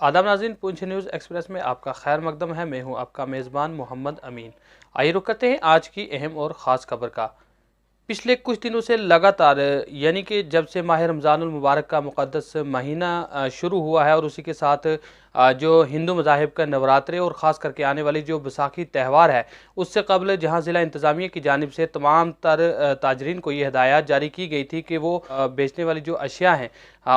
आदाब नाज़रीन, पूंछ news express में आपका खैर मकदम है। मैं हूं आपका मेज़बान मोहम्मद अमीन। आइए रुक करते हैं आज की अहम और ख़ास खबर का। पिछले कुछ दिनों से लगातार यानी कि जब से माह रमज़ानुल मुबारक का मुक़द्दस महीना शुरू हुआ है और उसी के साथ जो हिंदू मज़ाहिब का नवरात्रे और ख़ास करके आने वाली जो बैसाखी त्यौहार है, उससे कबल जहां ज़िला इंतज़ामिया की जानिब से तमाम तर ताजरीन को ये हिदायत जारी की गई थी कि वो बेचने वाली जो अशिया हैं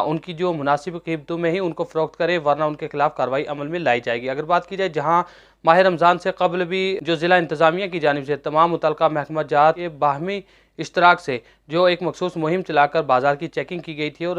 उनकी जो मुनासिब कीमतों में ही उनको फ़रोख्त करें, वरना उनके खिलाफ कार्रवाई अमल में लाई जाएगी। अगर बात की जाए जहाँ माह रमज़ान से कबल भी जो ज़िला इंतज़ामिया की जानिब से तमाम मुतल्लिक़ा महकमा जात के बाहमी इश्तराक से जो एक मखसूस मुहिम चलाकर बाजार की चेकिंग की गई थी और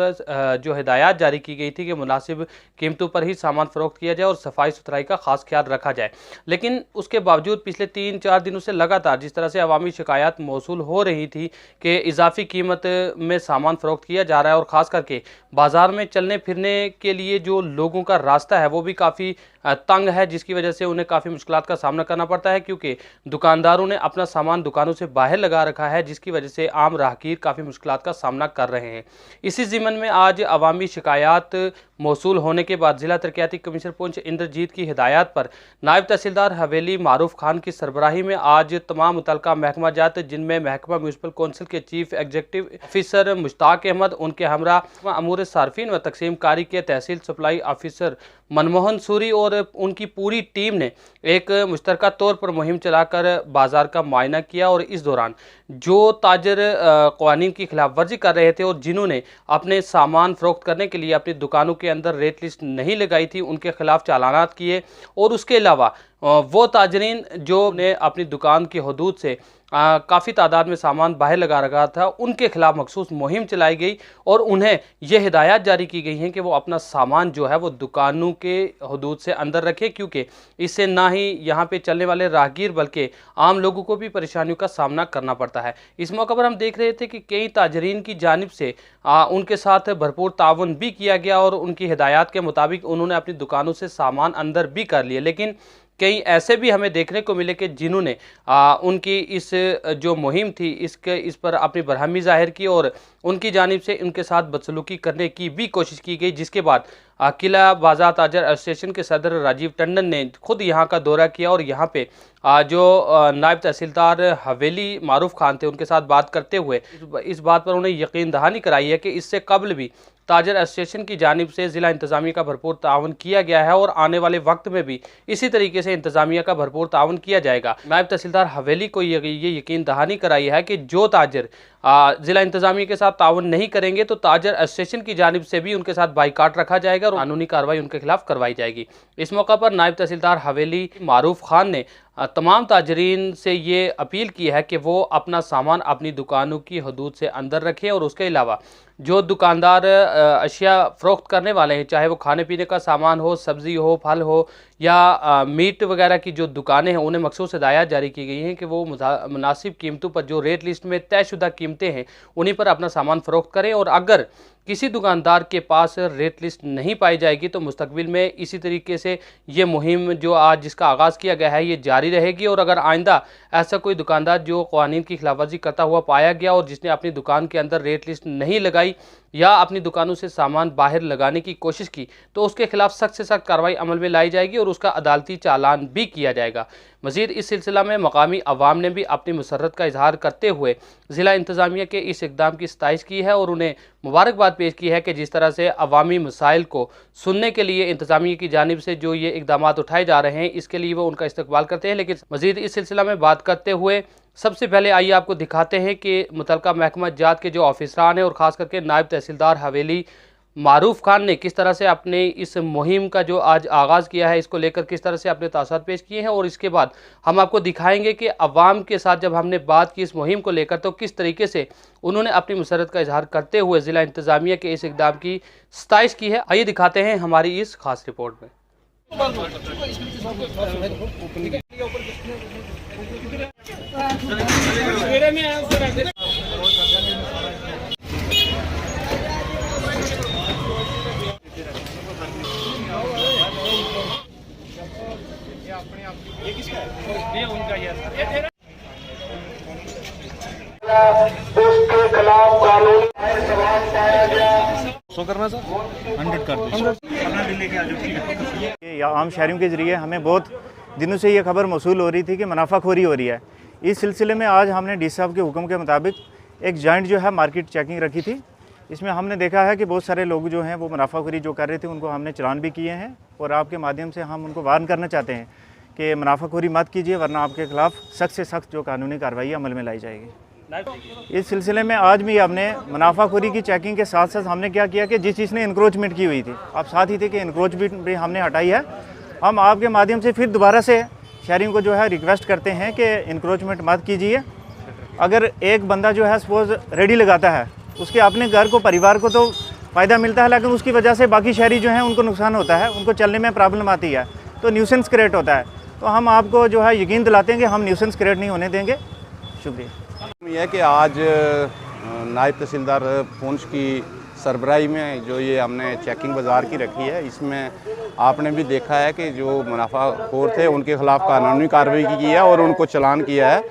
जो हिदायत जारी की गई थी कि मुनासिब कीमतों पर ही सामान फ़रोख्त किया जाए और सफाई सुथराई का खास ख्याल रखा जाए। लेकिन उसके बावजूद पिछले 3-4 दिनों से लगातार जिस तरह से अवामी शिकायत मौसूल हो रही थी कि इजाफी कीमत में सामान फ़रोख्त किया जा रहा है और ख़ास करके बाजार में चलने फिरने के लिए जो लोगों का रास्ता है वो भी काफ़ी तंग है, जिसकी वजह से उन्हें काफ़ी मुश्किलात का सामना करना पड़ता है, क्योंकि दुकानदारों ने अपना सामान दुकानों से बाहर लगा रखा है, जिसकी वजह से आम राहगीर काफ़ी मुश्किलात का सामना कर रहे हैं। इसी ज़िमन में आज अवामी शिकायत मौसूल होने के बाद ज़िला तरक्याती कमिश्नर पुंछ इंद्रजीत की हिदायत पर नायब तहसीलदार हवेली मारूफ खान की सरबराही में आज तमाम मुतल्लिक़ा महकमा जात, जिनमें महकमा म्यूनसिपल कौंसिल के chief executive officer Mushtaq Ahmad, उनके हमरा अमूर सार्फिन व तकसीम कारी के तहसील सप्लाई ऑफिसर मनमोहन सूरी और उनकी पूरी टीम ने एक मुश्तरका तौर पर मुहिम चलाकर बाजार का मुआयना किया और इस दौरान जो ताजर क़वानीन की खिलाफ वर्जी कर रहे थे और जिन्होंने अपने सामान फ़रोख्त करने के लिए अपनी दुकानों के अंदर रेट लिस्ट नहीं लगाई थी, उनके खिलाफ चालानात किए। और उसके अलावा वो ताजरीन जो ने अपनी दुकान की हदूद से काफ़ी तादाद में सामान बाहर लगा रखा था, उनके खिलाफ मखसूस मुहिम चलाई गई और उन्हें यह हिदायत जारी की गई हैं कि वो अपना सामान जो है वो दुकानों के हदूद से अंदर रखें, क्योंकि इससे ना ही यहाँ पे चलने वाले राहगीर बल्कि आम लोगों को भी परेशानियों का सामना करना पड़ता है। इस मौके पर हम देख रहे थे कि कई ताजरीन की जानिब से उनके साथ भरपूर ताउन भी किया गया और उनकी हिदायत के मुताबिक उन्होंने अपनी दुकानों से सामान अंदर भी कर लिए। लेकिन कई ऐसे भी हमें देखने को मिले कि जिन्होंने उनकी इस जो मुहिम थी इस पर अपनी बरहमी जाहिर की और उनकी जानिब से उनके साथ बदसलूकी करने की भी कोशिश की गई, जिसके बाद किला बाजार ताजर एसोसिएशन के सदर राजीव टंडन ने खुद यहाँ का दौरा किया और यहाँ पे जो नायब तहसीलदार हवेली मारूफ खान थे उनके साथ बात करते हुए इस बात पर उन्हें यकीन दहानी कराई है कि इससे कबल भी ताजर एसोसिएशन की जानिब से ज़िला इंतज़ामिया का भरपूर ताउन किया गया है और आने वाले वक्त में भी इसी तरीके से इंतज़ामिया का भरपूर ताउन किया जाएगा। नायब तहसीलदार हवेली को ये यकीन दहानी कराई है कि जो ताजर ज़िला इंतज़ामिया के साथ ताउन नहीं करेंगे तो ताजर एसोसिएशन की जानिब से भी उनके साथ बाइकाट रखा जाएगा और कानूनी कार्रवाई उनके खिलाफ करवाई जाएगी। इस मौका पर नायब तहसीलदार हवेली मारूफ खान ने तमाम ताजरीन से ये अपील की है कि वो अपना सामान अपनी दुकानों की हदूद से अंदर रखें और उसके अलावा जो दुकानदार अशिया फ़रोख्त करने वाले हैं, चाहे वो खाने पीने का सामान हो, सब्ज़ी हो, फल हो या मीट वगैरह की जो दुकानें हैं, उन्हें मखसूस हिदायत जारी की गई हैं कि वो मुनासिब कीमतों पर जो रेट लिस्ट में तयशुदा कीमतें हैं उन्हीं पर अपना सामान फ़रोख्त करें और अगर किसी दुकानदार के पास रेट लिस्ट नहीं पाई जाएगी तो मुस्तकबिल में इसी तरीके से ये मुहिम जो आज जिसका आगाज़ किया गया है ये जारी रहेगी। और अगर आइंदा ऐसा कोई दुकानदार जो क़वानीन की खिलाफवर्जी करता हुआ पाया गया और जिसने अपनी दुकान के अंदर रेट लिस्ट नहीं लगाई या अपनी दुकानों से सामान बाहर लगाने की कोशिश की तो उसके खिलाफ सख्त से सख्त कार्रवाई अमल में लाई जाएगी और उसका अदालती चालान भी किया जाएगा। मज़ीद इस सिलसिला में मकामी अवाम ने भी अपनी मुसर्रत का इजहार करते हुए ज़िला इंतज़ामिया के इस इक़दाम की सताइश की है और उन्हें मुबारकबाद पेश की है कि जिस तरह से अवामी मसाइल को सुनने के लिए इंतज़ामिया की जानिब से जो ये इक़दाम उठाए जा रहे हैं इसके लिए वो उनका इस्तकबाल करते हैं। लेकिन मज़ीद इस सिलसिला में बात करते हुए सबसे पहले आइए आपको दिखाते हैं कि मुतल्लिक़ा महकमा जात के जो ऑफिसरान हैं और ख़ास करके नायब तहसीलदार हवेली मारूफ खान ने किस तरह से अपने इस मुहिम का जो आज आगाज़ किया है इसको लेकर किस तरह से अपने तासुरात पेश किए हैं और इसके बाद हम आपको दिखाएंगे कि अवाम के साथ जब हमने बात की इस मुहिम को लेकर तो किस तरीके से उन्होंने अपनी मुसर्रत का इजहार करते हुए ज़िला इंतज़ामिया के इस इक़दाम की सताइश की है। आइए दिखाते हैं हमारी इस खास रिपोर्ट में। ये किसका है? ये उनका ही है। उसके खिलाफ कानूनी सवाल पाया गया। 100 करना सर 100 कर दो। या आम शहरियों के ज़रिए हमें बहुत दिनों से ये खबर मौसूल हो रही थी कि मुनाफाखोरी हो रही है। इस सिलसिले में आज हमने डी साहब के हुक्म के मुताबिक एक जॉइंट जो है मार्केट चेकिंग रखी थी। इसमें हमने देखा है कि बहुत सारे लोग जो हैं वो मुनाफाखोरी जो कर रहे थे उनको हमने चालान भी किए हैं और आपके माध्यम से हम उनको वार्न करना चाहते हैं कि मुनाफाखोरी मत कीजिए, वरना आपके खिलाफ सख्त से सख्त जो कानूनी कार्रवाई अमल में लाई जाएगी। इस सिलसिले में आज भी हमने मुनाफाखोरी की चेकिंग के साथ साथ हमने क्या किया कि जिस चीज़ ने इंक्रोचमेंट की हुई थी, आप साथ ही थे कि इंक्रोचमेंट भी हमने हटाई है। हम आपके माध्यम से फिर दोबारा से शहरियों को जो है रिक्वेस्ट करते हैं कि इंक्रोचमेंट मत कीजिए। अगर एक बंदा जो है सपोज रेडी लगाता है, उसके अपने घर को, परिवार को तो फ़ायदा मिलता है, लेकिन उसकी वजह से बाकी शहरी जो हैं उनको नुकसान होता है, उनको चलने में प्रॉब्लम आती है, तो न्यूसेंस क्रिएट होता है। तो हम आपको जो है यकीन दिलाते हैं कि हम न्यूसेंस क्रिएट नहीं होने देंगे। शुक्रिया। यह है कि आज नायब तहसीलदार पुंछ की सरबराही में जो ये हमने चेकिंग बाज़ार की रखी है, इसमें आपने भी देखा है कि जो मुनाफाखोर थे उनके ख़िलाफ़ कानूनी कार्रवाई की है और उनको चालान किया है।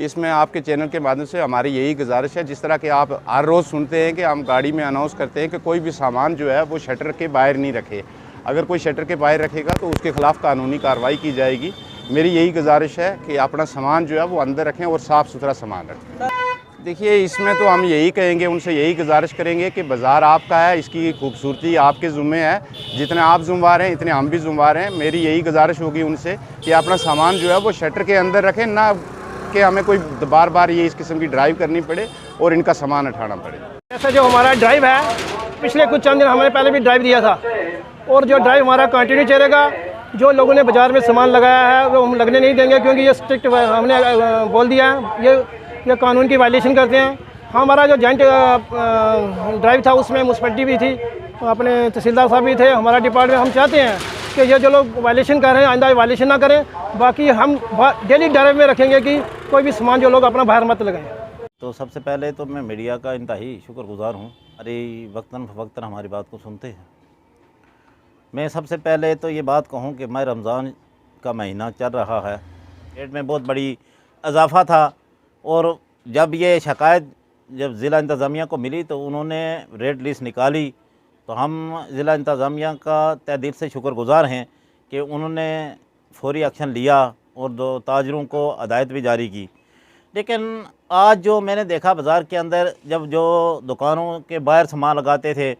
इसमें आपके चैनल के माध्यम से हमारी यही गुजारिश है, जिस तरह के आप हर रोज़ सुनते हैं कि हम गाड़ी में अनाउंस करते हैं कि कोई भी सामान जो है वो शटर के बाहर नहीं रखे। अगर कोई शटर के बाहर रखेगा तो उसके ख़िलाफ़ कानूनी कार्रवाई की जाएगी। मेरी यही गुजारिश है कि अपना सामान जो है वो अंदर रखें और साफ़ सुथरा सामान रखें। देखिए, इसमें तो हम यही कहेंगे, उनसे यही गुजारिश करेंगे कि बाज़ार आपका है, इसकी खूबसूरती आपके ज़िम्मे है। जितने आप ज़िम्मेवार हैं इतने हम भी ज़िम्मेवार हैं। मेरी यही गुजारिश होगी उनसे कि अपना सामान जो है वो शटर के अंदर रखें, ना कि हमें कोई बार बार ये इस किस्म की ड्राइव करनी पड़े और इनका सामान उठाना पड़े। ऐसा जो हमारा ड्राइव है, पिछले कुछ चंद दिन हमने पहले भी ड्राइव दिया था और जो ड्राइव हमारा कंटिन्यू चलेगा। जो लोगों ने बाज़ार में सामान लगाया है वो हम लगने नहीं देंगे, क्योंकि ये स्ट्रिक्ट हमने बोल दिया है, ये कानून की वायलेशन करते हैं। हमारा जो जॉइंट ड्राइव था उसमें म्यूनसिपैलिटी भी थी, अपने तहसीलदार साहब भी थे, हमारा डिपार्टमेंट। हम चाहते हैं कि ये जो लोग वायलेशन कर रहे हैं आइंदा वायलेशन ना करें। बाकी हम डेली ड्राइव में रखेंगे कि कोई भी सामान जो लोग अपना बाहर मत लगाएं। तो सबसे पहले तो मैं मीडिया का इंतहाई शुक्रगुजार हूँ, अरे वक्तन फ़वक्तन हमारी बात को सुनते हैं। मैं सबसे पहले तो ये बात कहूँ कि मैं रमज़ान का महीना चल रहा है, रेट में बहुत बड़ी इजाफ़ा था और जब ये शिकायत जब ज़िला इंतज़ामिया को मिली तो उन्होंने रेट लिस्ट निकाली। तो हम ज़िला इंतज़ामिया का तहे दिल से शुक्रगुजार हैं कि उन्होंने फौरी एक्शन लिया और दो ताजरों को हदायत भी जारी की। लेकिन आज जो मैंने देखा बाज़ार के अंदर, जब जो दुकानों के बाहर सामान लगाते थे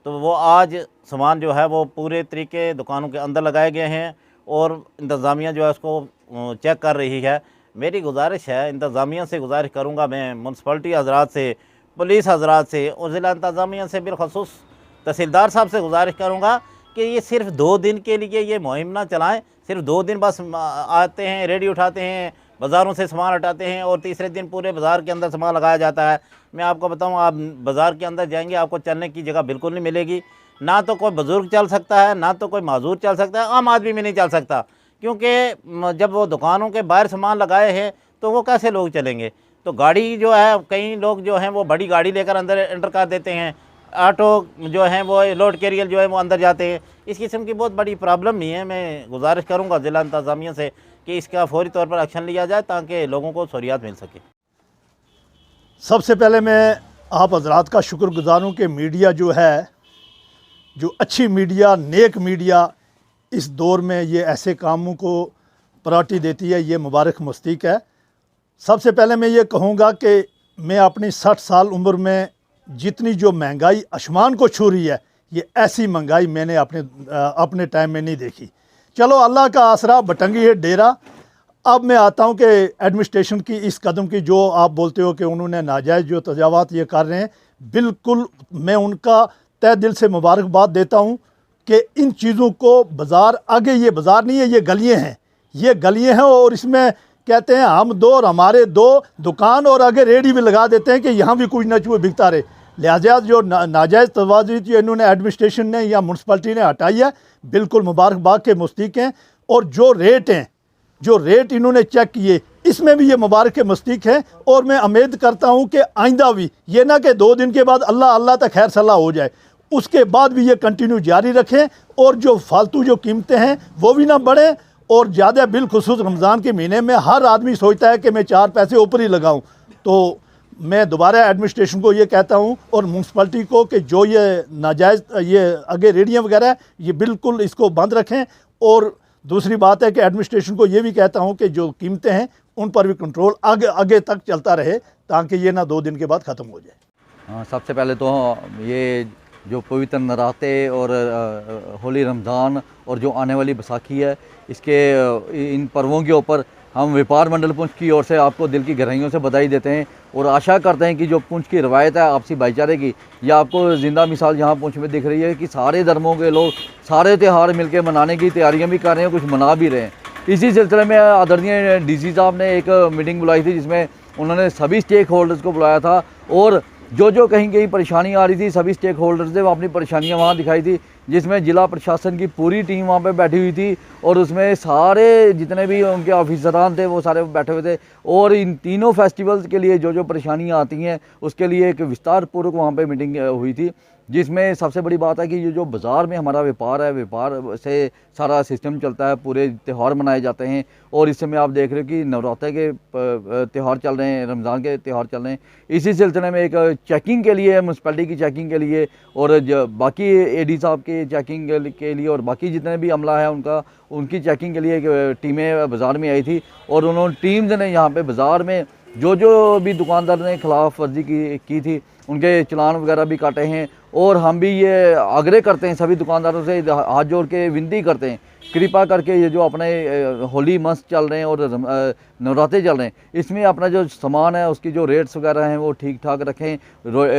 तो वो आज सामान जो है वो पूरे तरीके दुकानों के अंदर लगाए गए हैं और इंतज़ामिया जो है उसको चेक कर रही है। मेरी गुजारिश है, इंतज़ामिया से गुजारिश करूँगा मैं, म्यूनसिपलिटी हज़रात से, पुलिस हज़रात से और ज़िला इंतज़ामिया से बिलखसूस तहसीलदार साहब से गुजारिश करूँगा कि ये सिर्फ 2 दिन के लिए ये मुहिम ना चलाएँ। सिर्फ 2 दिन बस आते हैं, रेडी उठाते हैं, बाज़ारों से सामान हटाते हैं और तीसरे दिन पूरे बाज़ार के अंदर सामान लगाया जाता है। मैं आपको बताऊं, आप बाज़ार के अंदर जाएंगे आपको चलने की जगह बिल्कुल नहीं मिलेगी। ना तो कोई बुज़ुर्ग चल सकता है, ना तो कोई माजूर चल सकता है, आम आदमी भी नहीं चल सकता, क्योंकि जब वो दुकानों के बाहर सामान लगाए हैं तो वो कैसे लोग चलेंगे। तो गाड़ी जो है, कई लोग जो हैं वो बड़ी गाड़ी लेकर अंदर एंटर कर देते हैं, ऑटो जो हैं वो लोड कैरियर जो है वो अंदर जाते हैं। इस किस्म की बहुत बड़ी प्रॉब्लम भी है। मैं गुजारिश करूँगा ज़िला इंतज़ामिया से कि इसका फौरी तौर पर एक्शन लिया जाए ताकि लोगों को सहूलियत मिल सके। सबसे पहले मैं आप हजरात का शुक्रगुजार हूँ कि मीडिया जो है, जो अच्छी मीडिया, नेक मीडिया इस दौर में ये ऐसे कामों को प्रायोरिटी देती है, ये मुबारक मुस्तक है। सबसे पहले मैं ये कहूँगा कि मैं अपनी 60 साल उम्र में जितनी जो महंगाई आसमान को छू रही है, ये ऐसी महंगाई मैंने अपने टाइम में नहीं देखी। चलो अल्लाह का आसरा, बटंगी है डेरा। अब मैं आता हूँ कि एडमिनिस्ट्रेशन की इस कदम की, जो आप बोलते हो कि उन्होंने नाजायज़ जो तजावात ये कर रहे हैं, बिल्कुल मैं उनका तहे दिल से मुबारकबाद देता हूँ कि इन चीज़ों को बाज़ार, आगे ये बाज़ार नहीं है, ये गलियाँ हैं, ये गलियाँ हैं और इसमें कहते हैं हम 2 और हमारे 2 दुकान और आगे रेडी भी लगा देते हैं कि यहाँ भी कुछ न कुछ बिकता रहे। लिहाजा जो नाजायज़ तवाज़ी जो इन्होंने एडमिनिस्ट्रेशन ने या म्यूनसिपलिटी ने हटाई है, बिल्कुल मुबारकबाद के मुस्तक हैं। और जो रेट हैं, जो रेट इन्होंने चेक किए, इसमें भी ये मुबारक के मुस्तक हैं। और मैं उम्मीद करता हूँ कि आइंदा भी ये ना कि 2 दिन के बाद अल्लाह अल्लाह तक खैर सलाह हो जाए, उसके बाद भी ये कंटिन्यू जारी रखें और जो फालतू जो कीमतें हैं वो भी ना बढ़ें। और ज़्यादा बिलखुसूस रमज़ान के महीने में हर आदमी सोचता है कि मैं 4 पैसे ऊपर ही लगाऊँ, तो मैं दोबारा एडमिनिस्ट्रेशन को ये कहता हूँ और म्यूनसिपलिटी को कि जो ये नाजायज़ ये आगे रेडियाँ वगैरह है ये बिल्कुल इसको बंद रखें। और दूसरी बात है कि एडमिनिस्ट्रेशन को ये भी कहता हूँ कि जो कीमतें हैं उन पर भी कंट्रोल आगे आगे तक चलता रहे ताकि ये ना 2 दिन के बाद ख़त्म हो जाए। हाँ, सबसे पहले तो ये जो पवित्र नराते और होली रमज़ान और जो आने वाली बैसाखी है, इसके इन पर्वों के ऊपर हम व्यापार मंडल पुंछ की ओर से आपको दिल की गहराइयों से बधाई देते हैं और आशा करते हैं कि जो पुंछ की रवायत है आपसी भाईचारे की, यह आपको ज़िंदा मिसाल यहाँ पुंछ में दिख रही है कि सारे धर्मों के लोग सारे त्यौहार मिलकर मनाने की तैयारियाँ भी कर रहे हैं, कुछ मना भी रहे हैं। इसी सिलसिले में आदरणीय डीसी साहब ने एक मीटिंग बुलाई थी जिसमें उन्होंने सभी स्टेक होल्डर्स को बुलाया था और जो कहीं परेशानी आ रही थी सभी स्टेक होल्डर्स ने वो अपनी परेशानियां वहाँ दिखाई थी, जिसमें जिला प्रशासन की पूरी टीम वहाँ पे बैठी हुई थी और उसमें सारे जितने भी उनके ऑफिसरान थे वो सारे बैठे हुए थे और इन तीनों फेस्टिवल्स के लिए जो परेशानियाँ आती हैं उसके लिए एक विस्तारपूर्वक वहाँ पे मीटिंग हुई थी, जिसमें सबसे बड़ी बात है कि ये जो बाज़ार में हमारा व्यापार है, व्यापार से सारा सिस्टम चलता है, पूरे त्यौहार मनाए जाते हैं और इस समय आप देख रहे हो कि नवरात्र के त्यौहार चल रहे हैं, रमज़ान के त्यौहार चल रहे हैं। इसी सिलसिले में एक चेकिंग के लिए म्यूनसिपैलिटी की चेकिंग के लिए और बाकी एडी साहब की चेकिंग के लिए और बाकी जितने भी अमला है उनकी चेकिंग के लिए एक टीमें बाज़ार में आई थी और उन्होंने टीम्स ने यहाँ पर बाज़ार में जो भी दुकानदार ने खिलाफ वर्जी की थी उनके चलान वगैरह भी काटे हैं और हम भी ये आग्रह करते हैं सभी दुकानदारों से, हाथ जोड़ के विनती करते हैं कृपा करके ये जो अपने होली मंथ चल रहे हैं और नवरात्रे चल रहे हैं, इसमें अपना जो सामान है उसकी जो रेट्स वगैरह हैं वो ठीक ठाक रखें,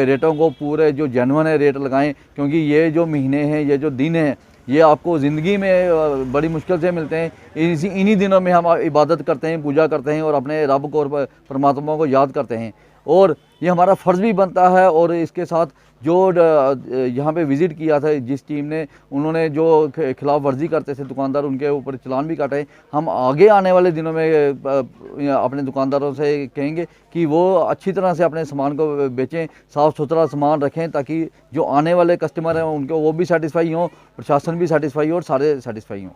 रेटों को पूरे जो जेन्युइन है रेट लगाएं, क्योंकि ये जो महीने हैं, ये जो दिन हैं, ये आपको ज़िंदगी में बड़ी मुश्किल से मिलते हैं। इन्हीं दिनों में हम इबादत करते हैं, पूजा करते हैं और अपने रब को और परमात्मा को याद करते हैं और ये हमारा फ़र्ज़ भी बनता है। और इसके साथ जो यहाँ पे विज़िट किया था जिस टीम ने, उन्होंने जो खिलाफ वर्जी करते थे दुकानदार, उनके ऊपर चलान भी काटे। हम आगे आने वाले दिनों में अपने दुकानदारों से कहेंगे कि वो अच्छी तरह से अपने सामान को बेचें, साफ़ सुथरा सामान रखें, ताकि जो आने वाले कस्टमर हैं उनको वो भी सेटिस्फाई हों, प्रशासन भी सेटिस्फाई हो और सारे सेटिस्फाई हों।